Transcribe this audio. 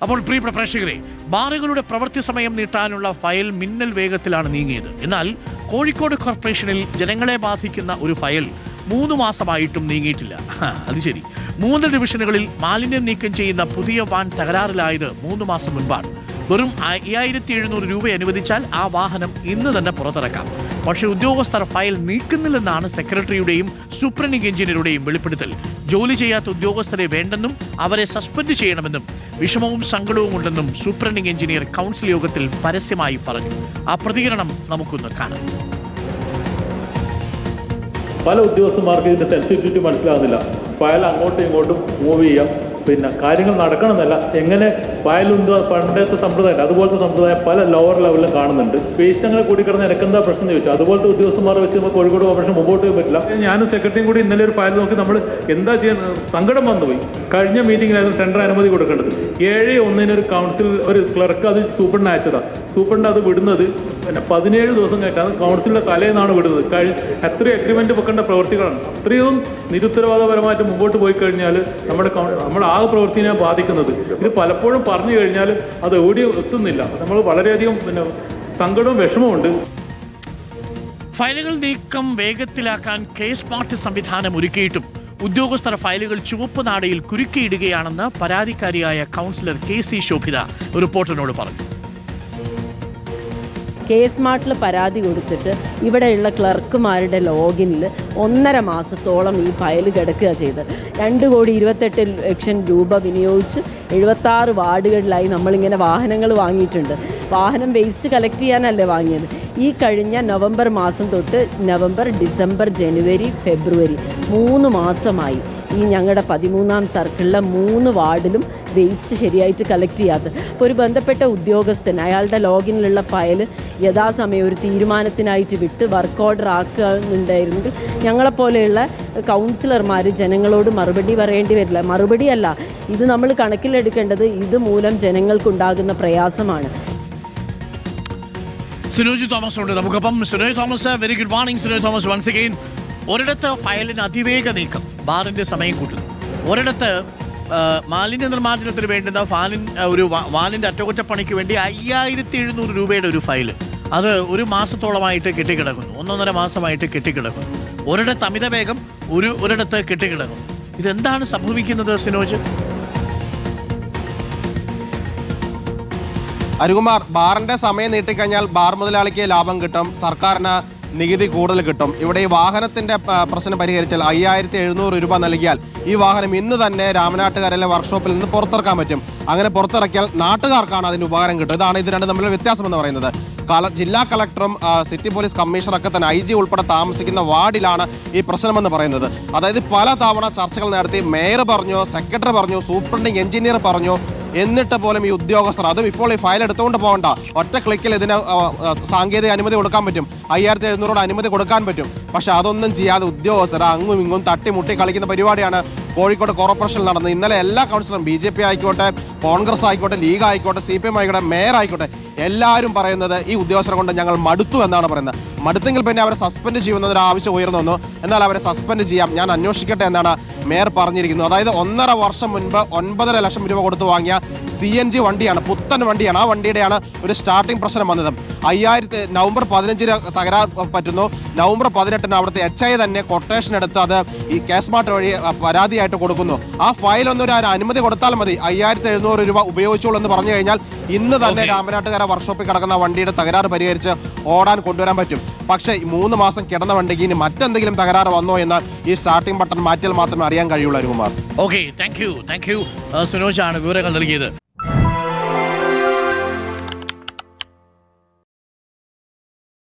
അപ്പോൾ പ്രിയപ്പെട്ട പ്രേക്ഷകരെ, ബാറുകളുടെ പ്രവൃത്തി സമയം നീട്ടാനുള്ള ഫയൽ മിന്നൽ വേഗത്തിലാണ് നീങ്ങിയത്. എന്നാൽ കോഴിക്കോട് കോർപ്പറേഷനിൽ ജനങ്ങളെ ബാധിക്കുന്ന ഒരു ഫയൽ 3 മാസമായിട്ടും നീങ്ങിയിട്ടില്ല. അത് ശരി. 3 ഡിവിഷനുകളിൽ മാലിന്യം നീക്കം ചെയ്യുന്ന പുതിയ വാൻ തകരാറിലായത് 3 മാസം മുൻപാണ്. വെറും 5700 രൂപ അനുവദിച്ചാൽ ആ വാഹനം ഇന്ന് തന്നെ പുറത്തിറക്കാം. പക്ഷേ ഉദ്യോഗസ്ഥർ ഫയൽ നീക്കുന്നില്ലെന്നാണ് സെക്രട്ടറിയുടെയും സൂപ്രണ്ടിംഗ് എഞ്ചിനീയറുടെയും വെളിപ്പെടുത്തൽ. ജോലി ചെയ്യാത്ത ഉദ്യോഗസ്ഥരെ വേണ്ടെന്നും അവരെ സസ്പെൻഡ് ചെയ്യണമെന്നും വിഷമവും സങ്കടവും ഉണ്ടെന്നും സൂപ്രണ്ടിംഗ് എഞ്ചിനീയർ കൗൺസിൽ യോഗത്തിൽ പരസ്യമായി പറഞ്ഞു. ആ പ്രതികരണം നമുക്കൊന്ന് കാണാം. പല ഉദ്യോഗസ്ഥന്മാർക്ക് ഇതിന്റെ സെൻസിറ്റിവിറ്റി മനസ്സിലാകുന്നില്ല. ഫയൽ അങ്ങോട്ടും ഇങ്ങോട്ടും മൂവ് ചെയ്യാം, പിന്നെ കാര്യങ്ങൾ നടക്കണമെന്നല്ല. എങ്ങനെ ഫയലുണ്ടോ പണ്ടത്തെ സമ്പ്രദായം, അതുപോലത്തെ സമ്പ്രദായം പല ലോവർ ലെവലിലും കാണുന്നുണ്ട്. പേസ്റ്റ് അങ്ങനെ കൂടിക്കിടന്ന് എനിക്കെന്താ പ്രശ്നം ചോദിച്ചു. അതുപോലത്തെ ഉദ്യോഗസ്ഥന്മാരെ വെച്ച് നമുക്ക് കോഴിക്കോട് കോർപ്പറേഷൻ മുമ്പോട്ട് പോകാൻ പറ്റില്ല. ഞാനും സെക്രട്ടറിയും കൂടി ഇന്നലെ ഒരു ഫയൽ നോക്കി നമ്മൾ എന്താ ചെയ്യുന്നത്, സങ്കടം വന്നുപോയി. കഴിഞ്ഞ മീറ്റിംഗിലായിരുന്നു ടെൻഡർ അനുമതി കൊടുക്കേണ്ടത്. 7/1 ഒരു കൗൺസിൽ ഒരു ക്ലർക്ക് അത് സൂപ്രണ്ടിന് അയച്ചതാണ്. സൂപ്രണ്ട് അത് വിടുന്നത് പിന്നെ 17 ദിവസം കഴിഞ്ഞാൽ കൗൺസിലിന്റെ തലേന്നാണ് വിടുന്നത്. എത്രയും എഗ്രിമെന്റ് വെക്കേണ്ട പ്രവൃത്തികളാണ്. അത്രയും നിരുത്തരവാദപരമായിട്ട് മുമ്പോട്ട് പോയി കഴിഞ്ഞാൽ നമ്മുടെ ആ പ്രവൃത്തിനെ ബാധിക്കുന്നത്. ഇത് പലപ്പോഴും പറഞ്ഞു കഴിഞ്ഞാൽ അത് എവിടെയും എത്തുന്നില്ല. നമ്മൾ വളരെയധികം സങ്കടവും വിഷമമുണ്ട്. ഫയലുകൾ നീക്കം വേഗത്തിലാക്കാൻ കെ-സ്മാർട്ട് സംവിധാനം ഒരുക്കിയിട്ടും ഉദ്യോഗസ്ഥർ ഫയലുകൾ ചുവപ്പ് നാടയിൽ കുരുക്കിയിടുകയാണെന്ന് പരാതിക്കാരിയായ കൗൺസിലർ KC ശോഭിത റിപ്പോർട്ടറിനോട് പറഞ്ഞു. കെ-സ്മാർട്ടിൽ പരാതി കൊടുത്തിട്ട് ഇവിടെയുള്ള ക്ലർക്കുമാരുടെ ലോഗിനിൽ 1.5 മാസത്തോളം ഈ ഫയൽ കിടക്കുക ചെയ്ത് 2,28,00,000 രൂപ വിനിയോഗിച്ച് 76 വാർഡുകളിലായി നമ്മളിങ്ങനെ വാഹനങ്ങൾ വാങ്ങിയിട്ടുണ്ട്. വാഹനം വേസ്റ്റ് കളക്ട് ചെയ്യാനല്ലേ വാങ്ങിയത്. ഈ കഴിഞ്ഞ നവംബർ മാസം തൊട്ട് നവംബർ, ഡിസംബർ, ജനുവരി, ഫെബ്രുവരി 3 മാസമായി ഈ ഞങ്ങളുടെ 13ാം സർക്കിളിലെ 3 വാർഡിലും വേസ്റ്റ് ശരിയായിട്ട് കളക്ട് ചെയ്യാത്തത്. അപ്പോൾ ഒരു ബന്ധപ്പെട്ട ഉദ്യോഗസ്ഥൻ അയാളുടെ ലോഗിനിലുള്ള ഫയൽ യഥാസമയം ഒരു തീരുമാനത്തിനായിട്ട് വിട്ട് വർക്ക് ഓർഡർ ആക്കുന്നുണ്ടായിരുന്നെങ്കിൽ ഞങ്ങളെപ്പോലെയുള്ള കൗൺസിലർമാർ ജനങ്ങളോട് മറുപടി പറയേണ്ടി വരില്ല. മറുപടിയല്ല, ഇത് നമ്മൾ കണക്കിലെടുക്കേണ്ടത് ഇത് മൂലം ജനങ്ങൾക്കുണ്ടാകുന്ന പ്രയാസമാണ്. സുനോജ് തോമസ് ഉണ്ട് നമുക്കൊപ്പം. Sunoj Thomas, very good morning. Sunoj Thomas, once again. ഒരിടത്ത് ഫയലിന് അതിവേഗ നീക്കം, ബാറിന്റെ സമയം കൂട്ടുന്നു. ഒരിടത്ത് മാലിന്യ നിർമ്മാർജ്ജനത്തിന് വേണ്ടുന്ന ഒരു വാനിന്റെ അറ്റകുറ്റപ്പണിക്ക് വേണ്ടി 5700 രൂപയുടെ ഒരു ഫയല്, അത് 1 മാസത്തോളമായിട്ട് കെട്ടിക്കിടക്കുന്നു. 1.5 മാസമായിട്ട് കെട്ടിക്കിടക്കുന്നു. ഒരിടത്ത് അമിത വേഗം, ഒരിടത്ത് കെട്ടിക്കിടക്കുന്നു. ഇതെന്താണ് സംഭവിക്കുന്നത് സിനോജ്? അരുകുമാർ, ബാറിന്റെ സമയം നീട്ടിക്കഴിഞ്ഞാൽ ബാർ മുതലാളിക്ക് ലാഭം കിട്ടും, സർക്കാരിന് നികുതി കൂടുതൽ കിട്ടും. ഇവിടെ ഈ വാഹനത്തിന്റെ പ്രശ്നം പരിഹരിച്ചാൽ 5700 രൂപ നൽകിയാൽ ഈ വാഹനം ഇന്ന് തന്നെ രാമനാട്ടുകരയിലെ വർക്ക്ഷോപ്പിൽ നിന്ന് പുറത്തിറക്കാൻ പറ്റും. അങ്ങനെ പുറത്തിറക്കിയാൽ നാട്ടുകാർക്കാണ് അതിന് ഉപകാരം കിട്ടും. ഇതാണ് ഇത് രണ്ടും തമ്മിലുള്ള വ്യത്യാസം എന്ന് പറയുന്നത്. ജില്ലാ കളക്ടറും സിറ്റി പോലീസ് കമ്മീഷണറൊക്കെ തന്നെ IG ഉൾപ്പെടെ താമസിക്കുന്ന വാർഡിലാണ് ഈ പ്രശ്നമെന്ന് പറയുന്നത്. അതായത് പല തവണ ചർച്ചകൾ നടത്തി മേയർ പറഞ്ഞു, സെക്രട്ടറി പറഞ്ഞു, സൂപ്രണ്ടിംഗ് എഞ്ചിനീയർ പറഞ്ഞു, എന്നിട്ട് പോലും ഈ ഉദ്യോഗസ്ഥർ, അതും ഇപ്പോൾ ഈ ഫയൽ എടുത്തുകൊണ്ട് പോകണ്ട, ഒറ്റ ക്ലിക്കിൽ ഇതിന് സാങ്കേതിക അനുമതി കൊടുക്കാൻ പറ്റും, 5700 അനുമതി കൊടുക്കാൻ പറ്റും. പക്ഷെ അതൊന്നും ചെയ്യാതെ ഉദ്യോഗസ്ഥർ അങ്ങും ഇങ്ങും തട്ടിമുട്ടി കളിക്കുന്ന പരിപാടിയാണ് കോഴിക്കോട് കോർപ്പറേഷനിൽ നടന്നത്. ഇന്നലെ എല്ലാ കൗൺസിലറും BJP ആയിക്കോട്ടെ, കോൺഗ്രസ് ആയിക്കോട്ടെ, ലീഗ് ആയിക്കോട്ടെ, CPM ആയിക്കോട്ടെ, മേയർ ആയിക്കോട്ടെ, എല്ലാവരും പറയുന്നത് ഈ ഉദ്യോഗസ്ഥരെ കൊണ്ട് ഞങ്ങൾ മടുത്തു എന്നാണ് പറയുന്നത്. മടുത്തെങ്കിൽ പിന്നെ അവരെ സസ്പെൻഡ് ചെയ്യുമെന്നൊരു ആവശ്യം ഉയർന്നു വന്നു. എന്നാൽ അവരെ സസ്പെൻഡ് ചെയ്യാം, ഞാൻ അന്വേഷിക്കട്ടെ എന്നാണ് മേയർ പറഞ്ഞിരിക്കുന്നത്. അതായത് 1.5 വർഷം മുൻപ് 9.5 ലക്ഷം രൂപ കൊടുത്തു വാങ്ങിയ CNG വണ്ടിയാണ്, പുത്തൻ വണ്ടിയാണ്. ആ വണ്ടിയുടെയാണ് ഒരു സ്റ്റാർട്ടിംഗ് പ്രശ്നം വന്നത്. നവംബർ 15 തകരാർ പറ്റുന്നു. നവംബർ 18 അവിടുത്തെ HI തന്നെ കൊട്ടേഷൻ എടുത്ത് അത് ഈ കെ-സ്മാർട്ട് വഴി പരാതിയായിട്ട് കൊടുക്കുന്നു. ആ ഫയൽ ഒന്നും ഒരു അനുമതി കൊടുത്താൽ മതി, 5700 രൂപ ഉപയോഗിച്ചോളൂ എന്ന് പറഞ്ഞു കഴിഞ്ഞാൽ ഇന്ന് തന്നെ രാമനാട്ടുകര വർക്ക്ഷോപ്പിൽ കിടക്കുന്ന വണ്ടിയുടെ തകരാറ് പരിഹരിച്ച് ഓടാൻ കൊണ്ടുവരാൻ പറ്റും. പക്ഷേ 3 മാസം കിടന്ന വണ്ടിക്ക് ഇനി മറ്റെന്തെങ്കിലും തകരാറ് വന്നോ എന്ന് ഈ സ്റ്റാർട്ടിംഗ് ബട്ടൺ മാറ്റിയാൽ മാത്രമേ അറിയാൻ കഴിയുള്ളൂ. അരുകുമാർ, ഓക്കെ, താങ്ക് യു സുനോജാണ് വിവരങ്ങൾ നൽകിയത്.